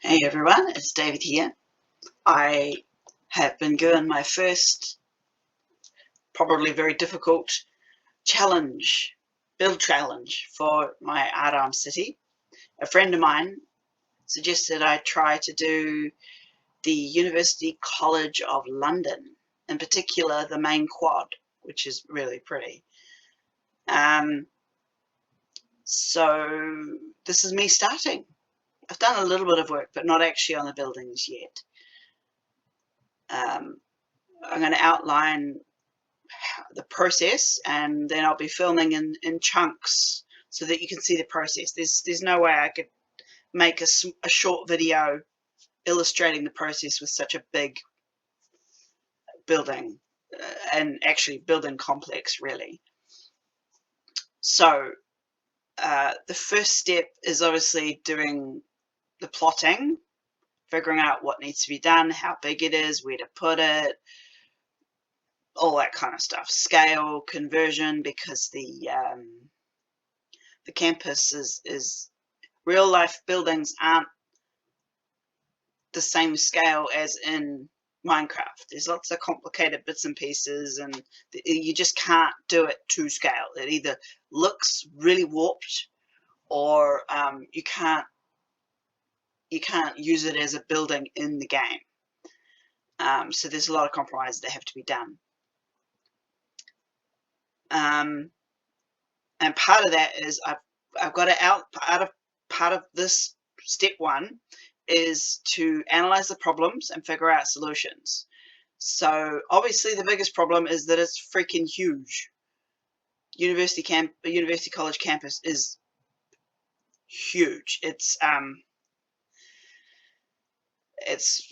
Hey everyone, it's David here. I have been given my first, probably very difficult build challenge for my Aram city. A friend of mine suggested I try to do the University College of London, in particular the main quad, which is really pretty. So this is me starting. I've done a little bit of work, but not actually on the buildings yet. I'm going to outline the process, and then I'll be filming in chunks so that you can see the process. There's no way I could make a short video illustrating the process with such a big building and actually building complex, really. So the first step is obviously doing the plotting, figuring out what needs to be done, how big it is, where to put it, all that kind of stuff. Scale, conversion, because the campus is real life buildings aren't the same scale as in Minecraft. There's lots of complicated bits and pieces, and you just can't do it to scale. It either looks really warped, or you can't use it as a building in the game. So there's a lot of compromises that have to be done. And part of that is I've got to part of this step one is to analyze the problems and figure out solutions. So obviously the biggest problem is that it's freaking huge. University College campus is huge. It's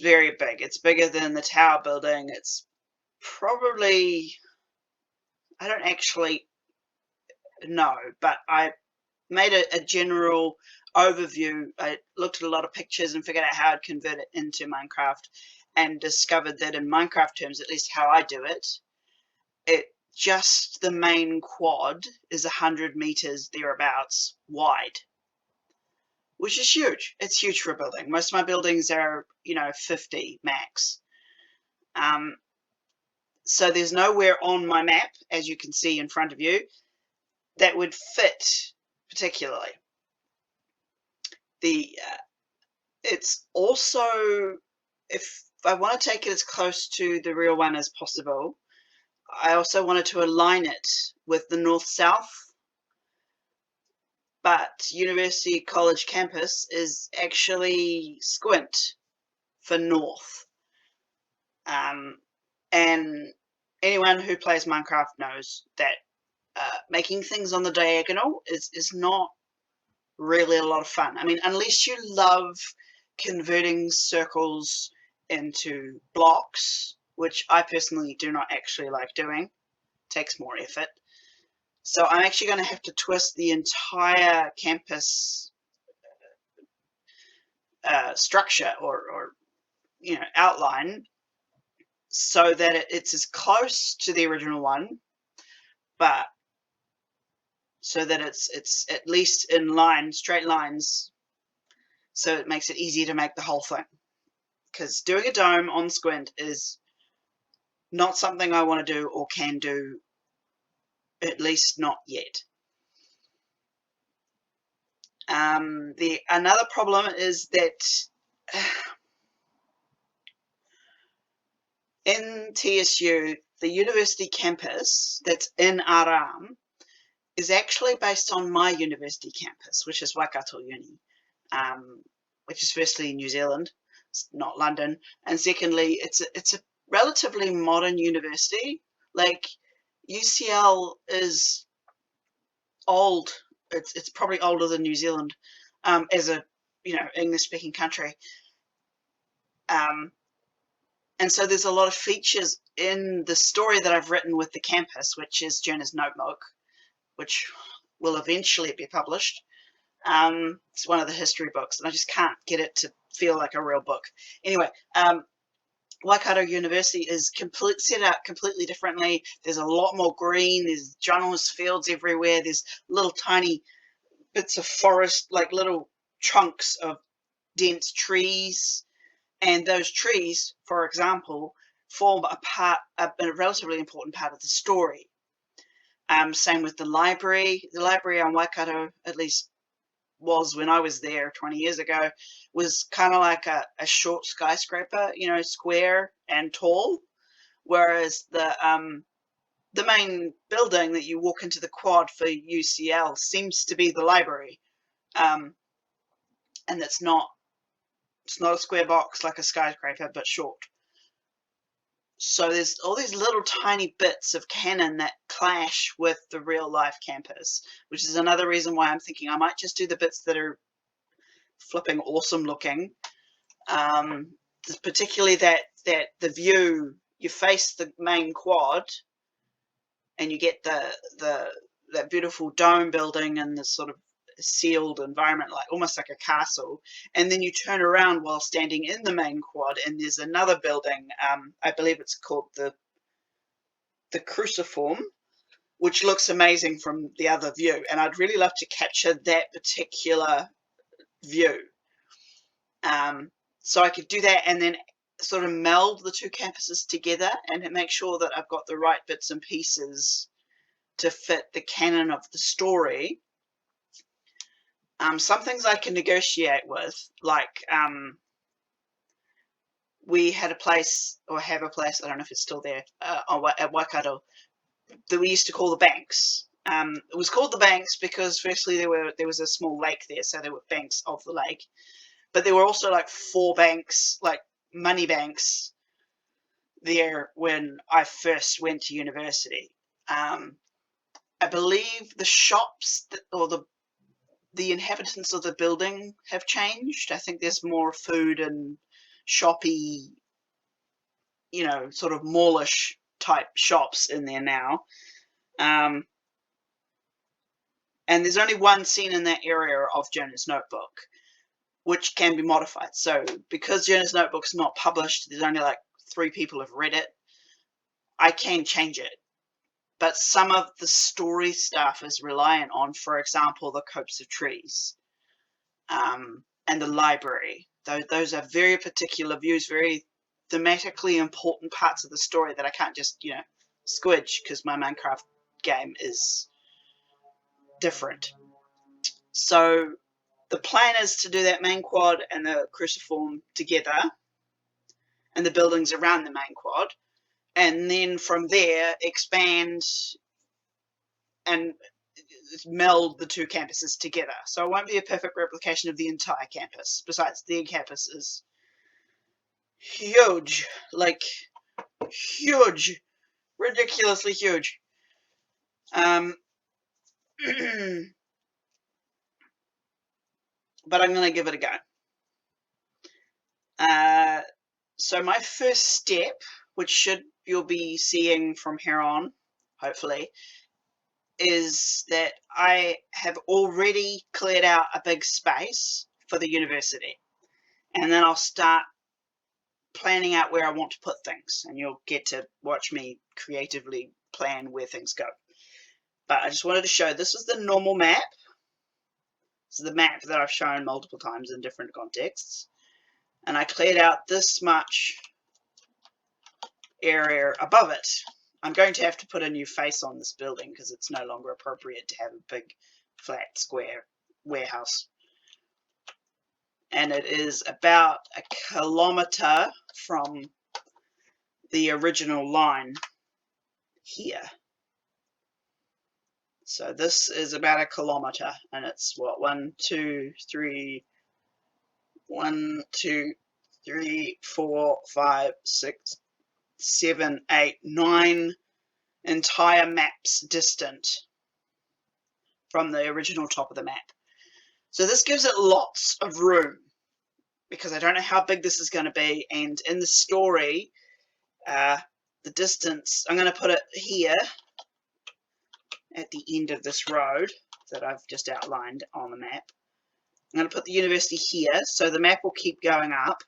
very big. It's bigger than the Tower building. It's probably, I don't actually know, but I made a general overview. I looked at a lot of pictures and figured out how I'd convert it into Minecraft, and discovered that in Minecraft terms, at least how I do it, just the main quad is 100 meters thereabouts wide, which is huge. It's huge for a building. Most of my buildings are, 50 max. So there's nowhere on my map, as you can see in front of you, that would fit particularly. It's also, if I want to take it as close to the real one as possible, I also wanted to align it with the north-south, but University College campus is actually squint for north. And anyone who plays Minecraft knows that making things on the diagonal is not really a lot of fun. I mean, unless you love converting circles into blocks, which I personally do not actually like doing. It takes more effort. So I'm actually going to have to twist the entire campus structure or outline so that it's as close to the original one, but so that it's at least in line, straight lines, so it makes it easier to make the whole thing. Because doing a dome on Squint is not something I want to do or can do, at least not yet. Another problem is that in TSU, the university campus that's in Aram is actually based on my university campus, which is Waikato Uni, which is firstly New Zealand, not London, and secondly, it's a relatively modern university. Like, UCL is old. It's probably older than New Zealand as a English-speaking country. And so there's a lot of features in the story that I've written with the campus, which is Jonah's Notebook, which will eventually be published. It's one of the history books, and I just can't get it to feel like a real book. Anyway, Waikato University is set out completely differently. There's a lot more green. There's ginormous fields everywhere. There's little tiny bits of forest, like little chunks of dense trees, and those trees, for example, form a relatively important part of the story. Same with the library. The library on Waikato, at least was when I was there 20 years ago, was kind of like a short skyscraper, square and tall, whereas the main building that you walk into the quad for UCL seems to be the library, and it's not a square box like a skyscraper, but short. So there's all these little tiny bits of canon that clash with the real life campus, which is another reason why I'm thinking I might just do the bits that are flipping awesome looking. Particularly that the view, you face the main quad and you get that beautiful dome building and the sort of sealed environment, like almost like a castle, and then you turn around while standing in the main quad and there's another building, I believe it's called the Cruciform, which looks amazing from the other view, and I'd really love to capture that particular view. So I could do that and then sort of meld the two campuses together and make sure that I've got the right bits and pieces to fit the canon of the story. Some things I can negotiate with, like we had a place, or have a place, I don't know if it's still there, at Waikato, that we used to call the Banks. It was called the Banks because firstly there was a small lake there, so there were banks of the lake, but there were also like 4 banks, like money banks, there when I first went to university. I believe the shops or the inhabitants of the building have changed. I think there's more food and shoppy, sort of mallish type shops in there now. And there's only one scene in that area of Jonah's Notebook, which can be modified. So because Jonah's Notebook's not published, there's only like 3 people have read it, I can change it. But some of the story stuff is reliant on, for example, the copse of trees, and the library. Those are very particular views, very thematically important parts of the story that I can't just, squidge, because my Minecraft game is different. So the plan is to do that main quad and the Cruciform together, and the buildings around the main quad, and then from there expand and meld the 2 campuses together. So it won't be a perfect replication of the entire campus. Besides, the campus is huge, like huge, ridiculously huge. But I'm going to give it a go. So my first step, which you'll be seeing from here on, hopefully, is that I have already cleared out a big space for the university. And then I'll start planning out where I want to put things. And you'll get to watch me creatively plan where things go. But I just wanted to show, this is the normal map. This is the map that I've shown multiple times in different contexts. And I cleared out this much area above it. I'm going to have to put a new face on this building because it's no longer appropriate to have a big flat square warehouse. And it is about 1 kilometer from the original line here. So this is about 1 kilometer, and it's what, 1, 2, 3, 4, 5, 6, 7, 8, 9 entire maps distant from the original top of the map. So this gives it lots of room because I don't know how big this is going to be, and in the story, the distance, I'm going to put it here at the end of this road that I've just outlined on the map. I'm going to put the university here, so the map will keep going up,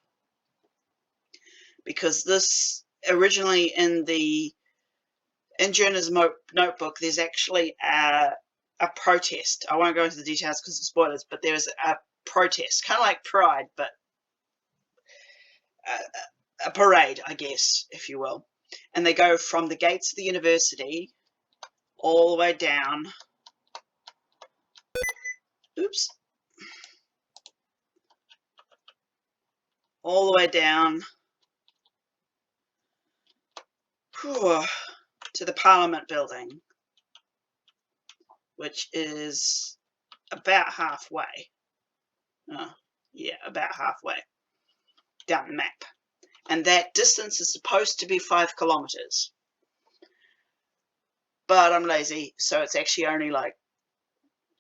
because this originally in Jonah's Notebook, there's actually a protest. I won't go into the details because of spoilers, but there's a protest, kind of like Pride, but a parade, I guess, if you will. And they go from the gates of the university all the way down. Oops. All the way down to the Parliament building, which is about halfway. Yeah, about halfway down the map. And that distance is supposed to be 5 kilometers. But I'm lazy, so it's actually only like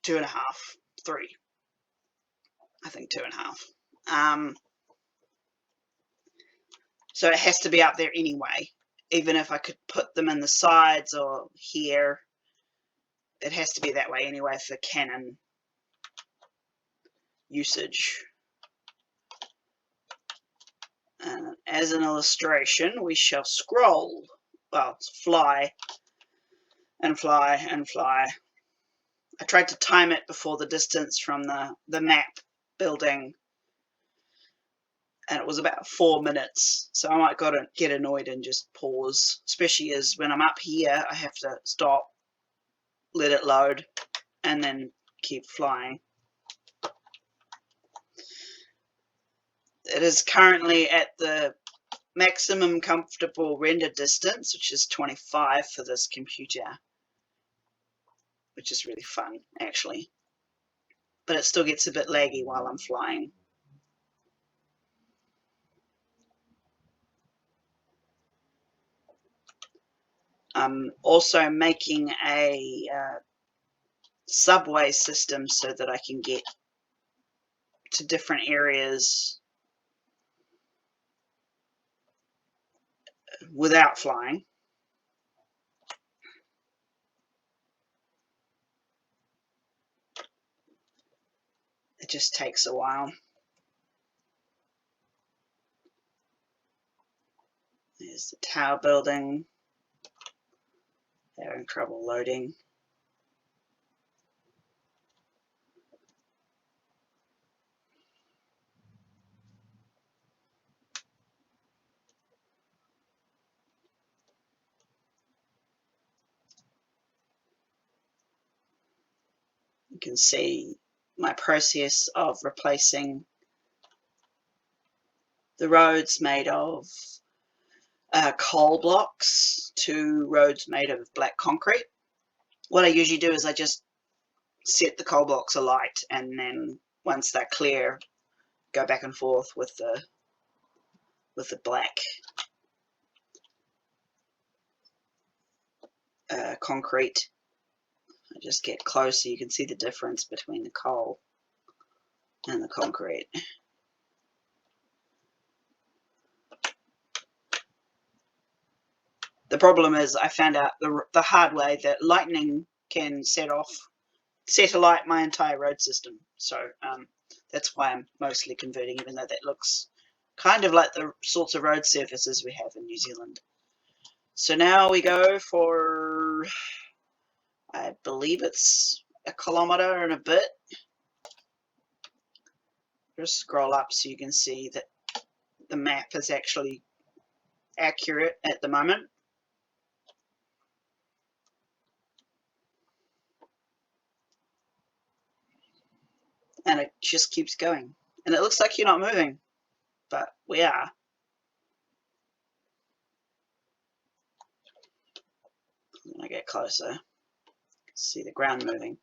2.5, 3. I think 2.5. So it has to be up there anyway. Even if I could put them in the sides or here, it has to be that way anyway for cannon usage. And as an illustration, we shall scroll, well, fly and fly and fly. I tried to time it before the distance from the map building, and it was about 4 minutes, so I might get annoyed and just pause, especially as when I'm up here I have to stop, let it load, and then keep flying. It is currently at the maximum comfortable render distance, which is 25 for this computer, which is really fun actually, but it still gets a bit laggy while I'm flying. I'm also making a subway system so that I can get to different areas without flying. It just takes a while. There's the tower building. They're in trouble loading. You can see my process of replacing the roads made of coal blocks to roads made of black concrete. What I usually do is I just set the coal blocks alight, and then once they're clear, go back and forth with the black concrete. I just get close so you can see the difference between the coal and the concrete. The problem is I found out the hard way that lightning can set alight my entire road system. So that's why I'm mostly converting, even though that looks kind of like the sorts of road surfaces we have in New Zealand. So now we go for, I believe it's 1 kilometer and a bit. Just scroll up so you can see that the map is actually accurate at the moment. And it just keeps going. And it looks like you're not moving, but we are. When I get closer, see the ground moving.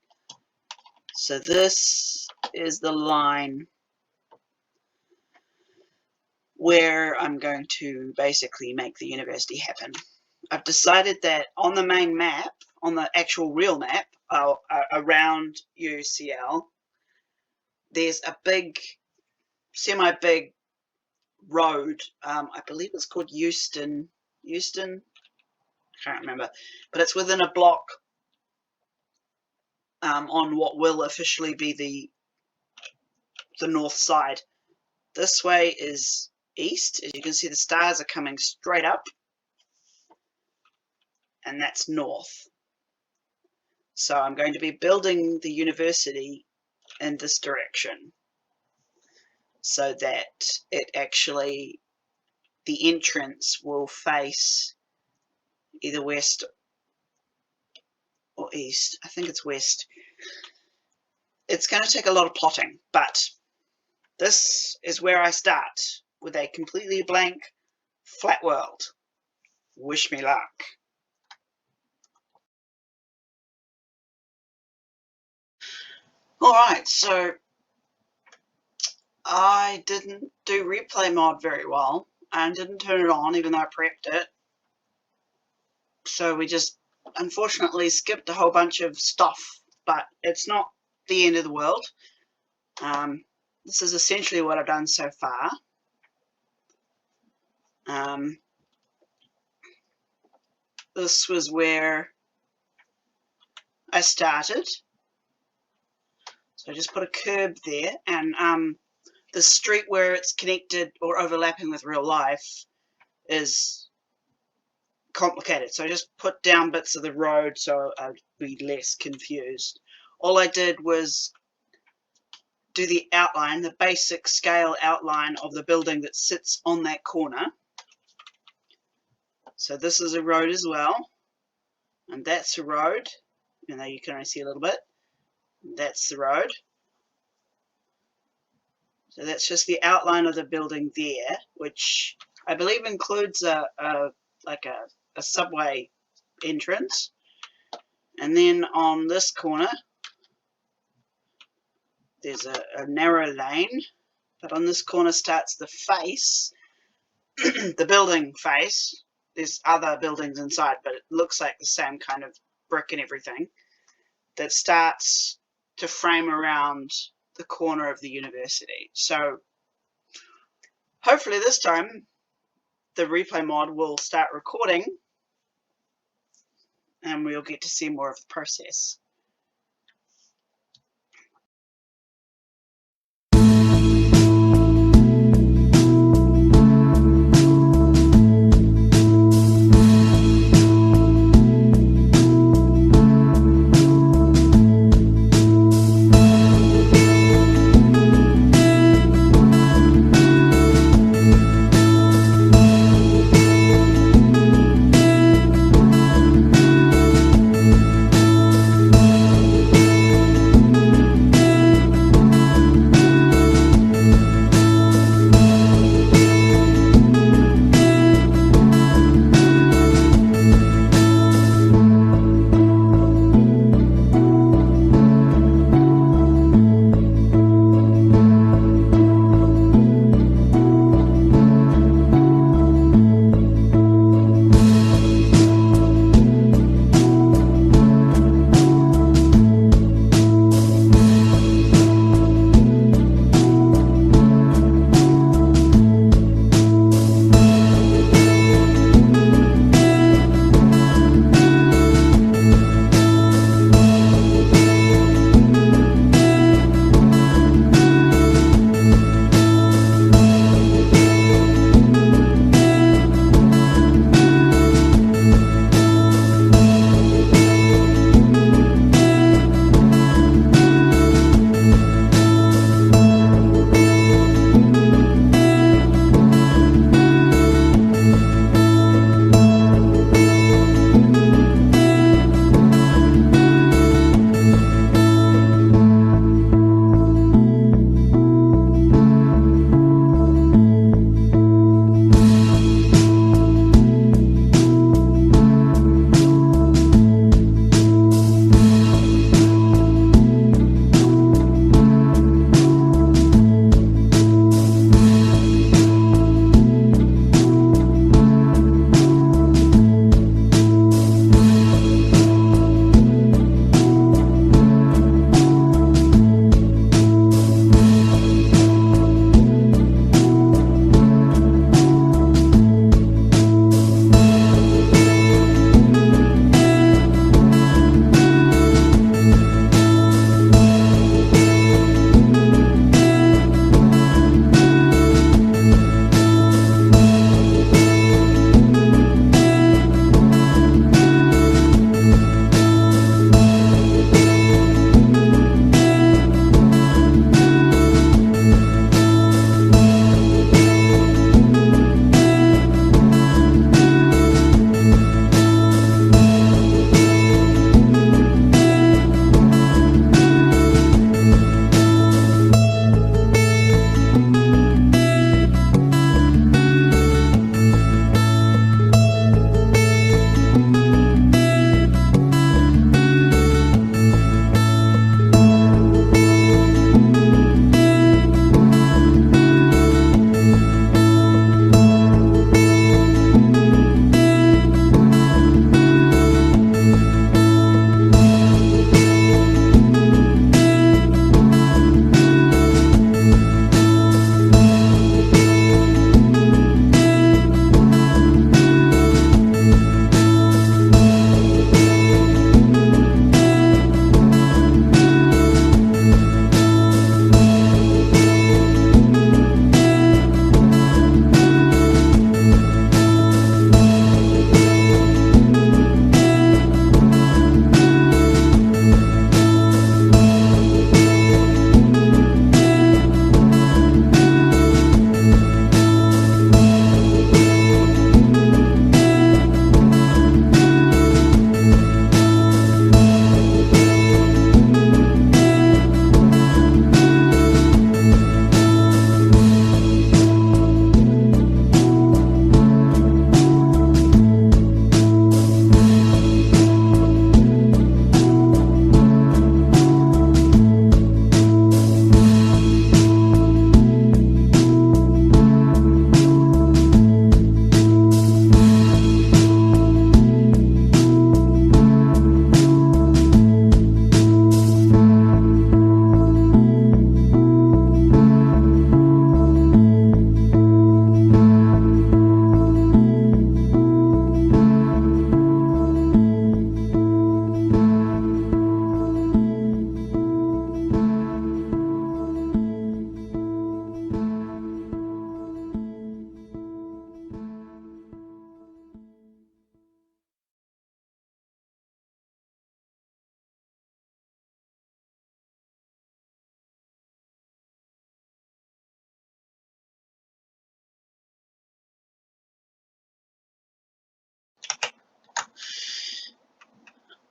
So this is the line where I'm going to basically make the university happen. I've decided that on the main map, on the actual real map, around UCL, there's a big, semi-big road. I believe it's called Euston. I can't remember, but it's within a block on what will officially be the north side. This way is east. As you can see, the stars are coming straight up, and that's north. So I'm going to be building the university in this direction so that it actually the entrance will face either west or east. I think it's west. It's going to take a lot of plotting, but this is where I start, with a completely blank, flat world. Wish me luck. Alright, so I didn't do replay mod very well, and didn't turn it on even though I prepped it. So we just unfortunately skipped a whole bunch of stuff, but it's not the end of the world. This is essentially what I've done so far. This was where I started. So I just put a curb there, and the street where it's connected or overlapping with real life is complicated. So I just put down bits of the road so I'd be less confused. All I did was do the outline, the basic scale outline of the building that sits on that corner. So this is a road as well, and that's a road, even though you can only see a little bit. That's the road. So that's just the outline of the building there, which I believe includes a subway entrance. And then on this corner, there's a narrow lane, but on this corner starts the face, the building face. There's other buildings inside, but it looks like the same kind of brick and everything, that starts to frame around the corner of the university. So hopefully this time the replay mod will start recording and we'll get to see more of the process.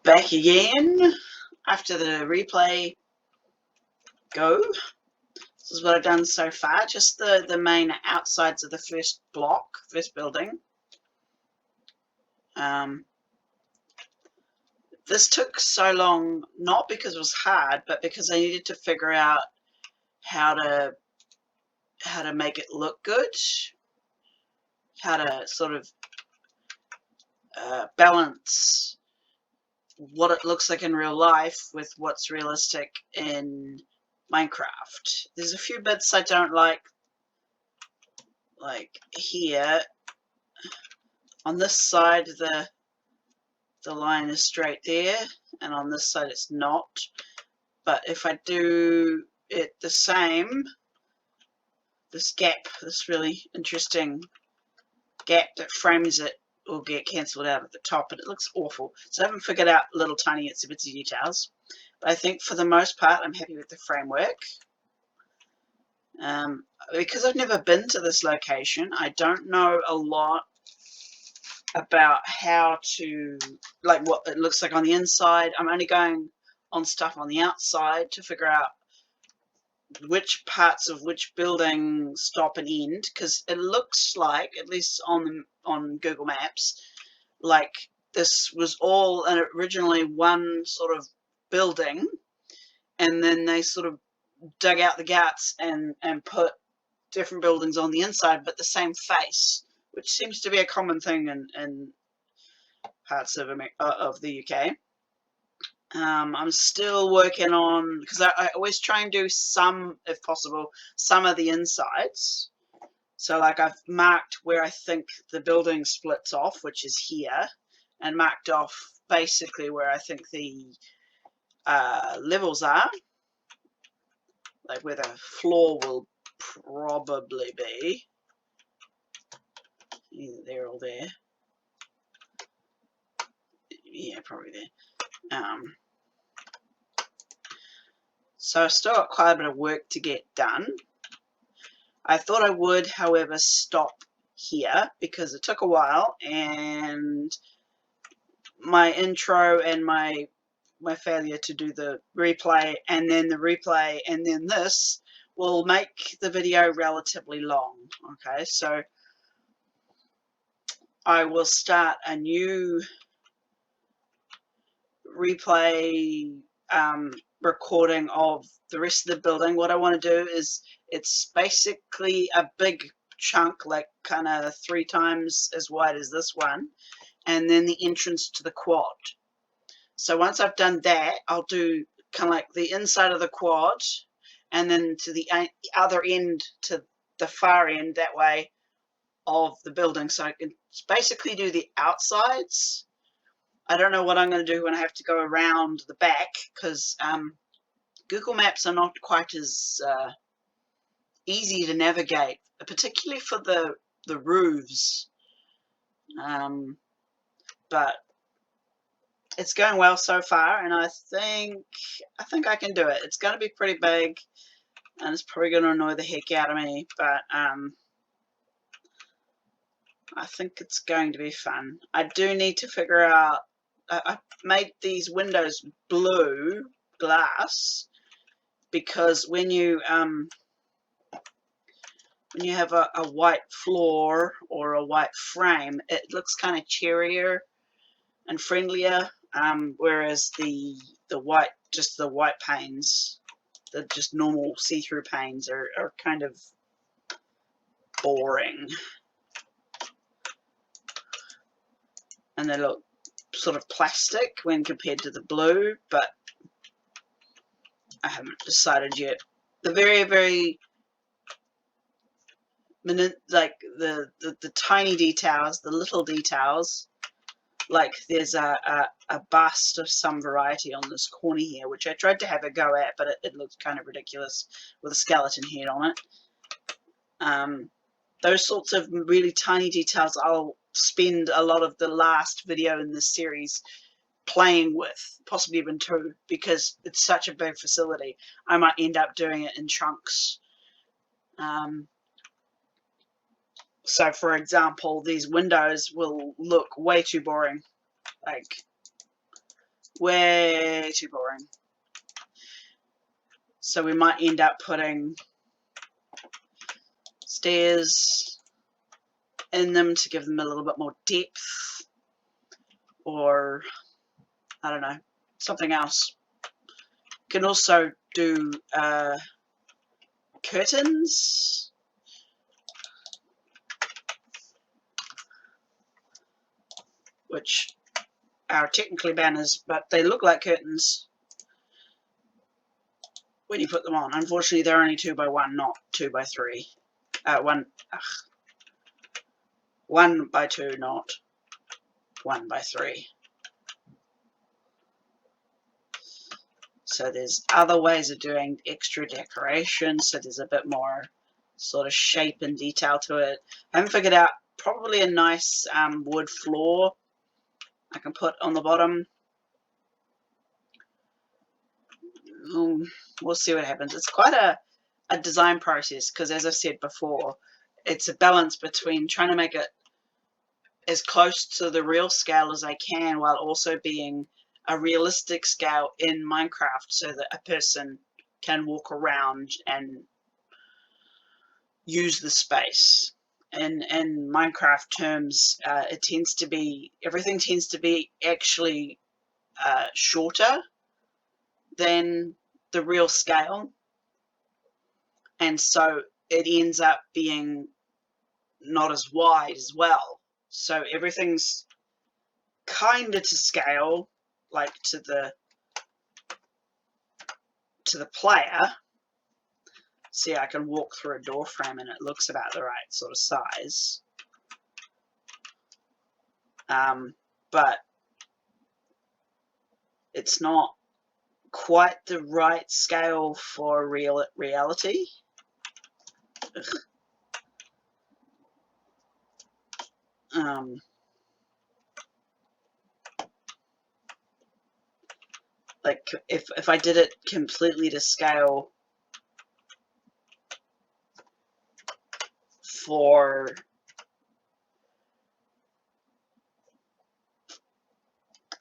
Back again after the replay go. This is what I've done so far, just the main outsides of the first block, first building. This took so long, not because it was hard, but because I needed to figure out how to make it look good, how to sort of balance what it looks like in real life with what's realistic in Minecraft. There's a few bits I don't like here. On this side the line is straight there, and on this side it's not. But if I do it the same, this gap, this really interesting gap that frames it, will get cancelled out at the top, and it looks awful. So I haven't figured out little tiny itsy bitsy details, but I think for the most part I'm happy with the framework. Because I've never been to this location, I don't know a lot about how to, like, what it looks like on the inside. I'm only going on stuff on the outside to figure out which parts of which building stop and end, because it looks like, at least on Google Maps, like this was all originally one sort of building, and then they sort of dug out the guts and put different buildings on the inside but the same face, which seems to be a common thing in parts of the UK. I'm still working on, because I always try and do some, if possible, some of the insides. So like I've marked where I think the building splits off, which is here, and marked off basically where I think the levels are, like where the floor will probably be. Either there or there. Yeah, probably there. So I've still got quite a bit of work to get done. I thought I would, however, stop here because it took a while, and my intro and my failure to do the replay and then the replay and then this will make the video relatively long. Okay, so I will start a new replay recording of the rest of the building. What I want to do is, it's basically a big chunk, like kind of 3 times as wide as this one, and then the entrance to the quad. So once I've done that, I'll do kind of like the inside of the quad, and then to the other end, to the far end that way of the building, so I can basically do the outsides. I don't know what I'm going to do when I have to go around the back, because Google Maps are not quite as easy to navigate, particularly for the roofs. But it's going well so far, and I think I can do it. It's going to be pretty big, and it's probably going to annoy the heck out of me, but I think it's going to be fun. I do need to figure out, I made these windows blue glass because when you have a white floor or a white frame, it looks kind of cheerier and friendlier, whereas the white panes, the just normal see-through panes, are kind of boring, and they look sort of plastic when compared to the blue, but I haven't decided yet. The very like the tiny details, the little details, like there's a bust of some variety on this corner here, which I tried to have a go at, but it looked kind of ridiculous with a skeleton head on it. Those sorts of really tiny details I'll spend a lot of the last video in this series playing with, possibly even 2, because it's such a big facility. I might end up doing it in chunks. So for example, these windows will look way too boring. Like, way too boring. So we might end up putting stairs in them to give them a little bit more depth, or I don't know, something else. You can also do curtains, which are technically banners, but they look like curtains when you put them on. Unfortunately, they're only 2x1, not 2x3. 1x2, not 1x3. So there's other ways of doing extra decoration, so there's a bit more sort of shape and detail to it. I haven't figured out probably a nice wood floor I can put on the bottom. We'll see what happens. It's quite a design process, because as I've said before, it's a balance between trying to make it as close to the real scale as I can while also being a realistic scale in Minecraft, so that a person can walk around and use the space. In Minecraft terms, it tends to be, everything tends to be actually shorter than the real scale, and so it ends up being not as wide as well. So everything's kind of to scale, like to the player. See, I can walk through a door frame and it looks about the right sort of size. But it's not quite the right scale for reality. Like if I did it completely to scale for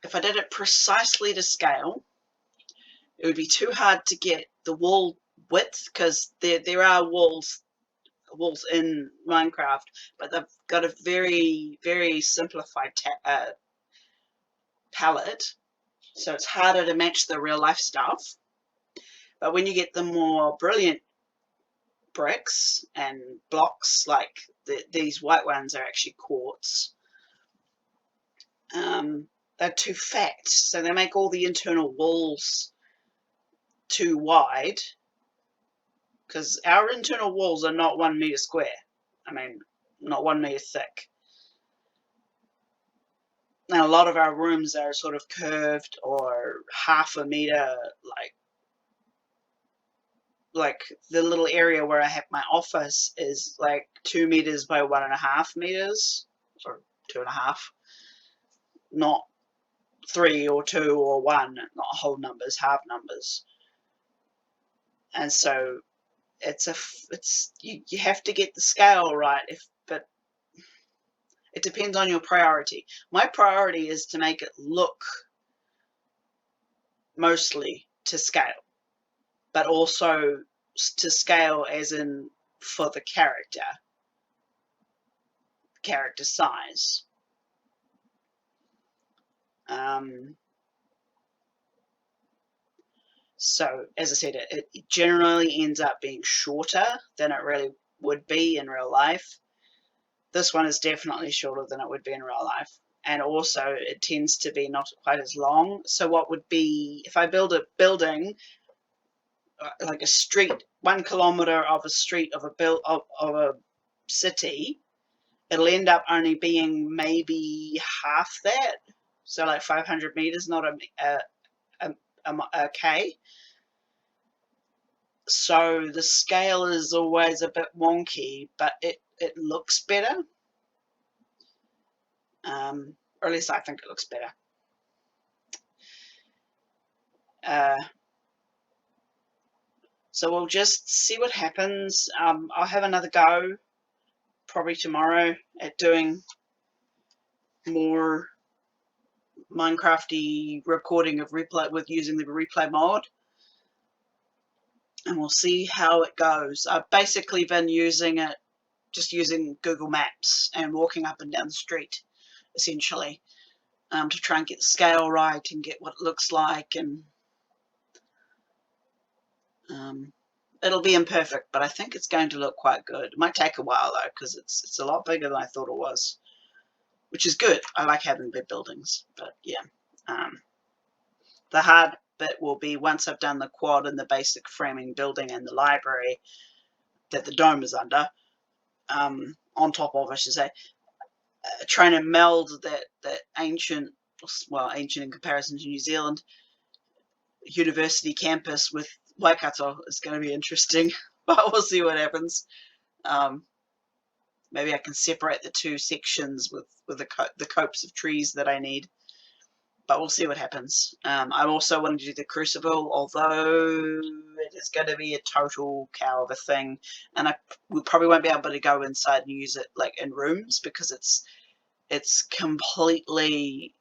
if I did it precisely to scale, it would be too hard to get the wall width, because there are walls in Minecraft, but they've got a very, very simplified palette, so it's harder to match the real life stuff. But when you get the more brilliant bricks and blocks, like these white ones are actually quartz, they're too fat, so they make all the internal walls too wide, because our internal walls are not 1 meter square. I mean, not 1 meter thick. Now, a lot of our rooms are sort of curved, or half a meter, like the little area where I have my office is like 2 meters by 1.5 meters, or 2.5, not 3 or 2 or 1, not whole numbers, half numbers. And so you have to get the scale right, but it depends on your priority. My priority is to make it look mostly to scale, but also to scale as in for the character size. So, as I said, it generally ends up being shorter than it really would be in real life. This one is definitely shorter than it would be in real life. And also, it tends to be not quite as long. So what would be, if I build a building, like a street, 1 kilometer of a street of a city, it'll end up only being maybe half that. So like 500 meters, not a K. So the scale is always a bit wonky, but it looks better. Or at least I think it looks better. So we'll just see what happens. I'll have another go, probably tomorrow, at doing more Minecrafty recording of replay with using the replay mod, and we'll see how it goes. I've basically been using it, just using Google Maps and walking up and down the street, essentially, to try and get the scale right and get what it looks like, and it'll be imperfect, but I think it's going to look quite good. It might take a while though, because it's a lot bigger than I thought it was, which is good. I like having big buildings, but yeah. The hard bit will be once I've done the quad and the basic framing building and the library that the dome is under, on top of, I should say, trying to meld that ancient, well, ancient in comparison to New Zealand, university campus with Waikato is going to be interesting, but we'll see what happens. Maybe I can separate the two sections with the copes of trees that I need, but we'll see what happens. I'm also wanting to do the Crucible, although it is going to be a total cow of a thing, and we probably won't be able to go inside and use it like in rooms, because it's completely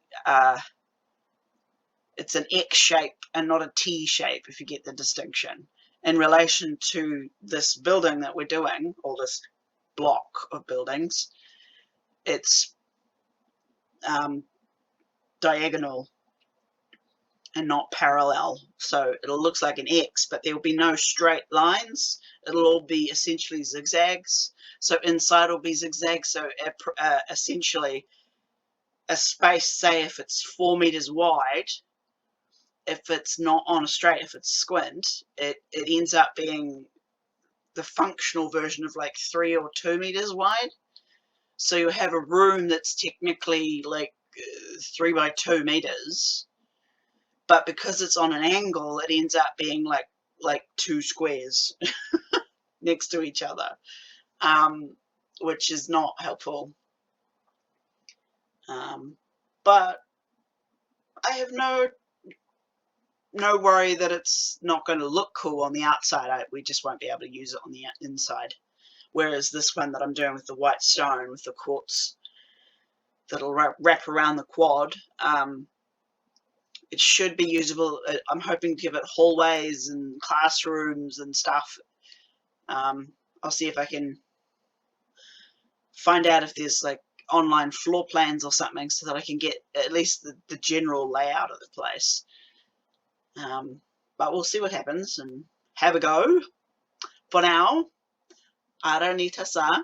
it's an X shape and not a T shape, if you get the distinction, in relation to this building that we're doing, or this block of buildings. It's diagonal and not parallel, so it looks like an X, but there will be no straight lines. It'll all be essentially zigzags, so inside will be zigzags, so essentially a space, say if it's 4 meters wide, if it's not on a straight, if it's squint, it ends up being the functional version of like 3 or 2 meters wide. So you have a room that's technically like 3 by 2 meters, but because it's on an angle, it ends up being like 2 squares next to each other, which is not helpful. But I have no worry that it's not going to look cool on the outside. We just won't be able to use it on the inside. Whereas this one that I'm doing with the white stone, with the quartz that'll wrap around the quad, it should be usable. I'm hoping to give it hallways and classrooms and stuff. I'll see if I can find out if there's like online floor plans or something, so that I can get at least the general layout of the place. But we'll see what happens and have a go. For now, arangi tasa.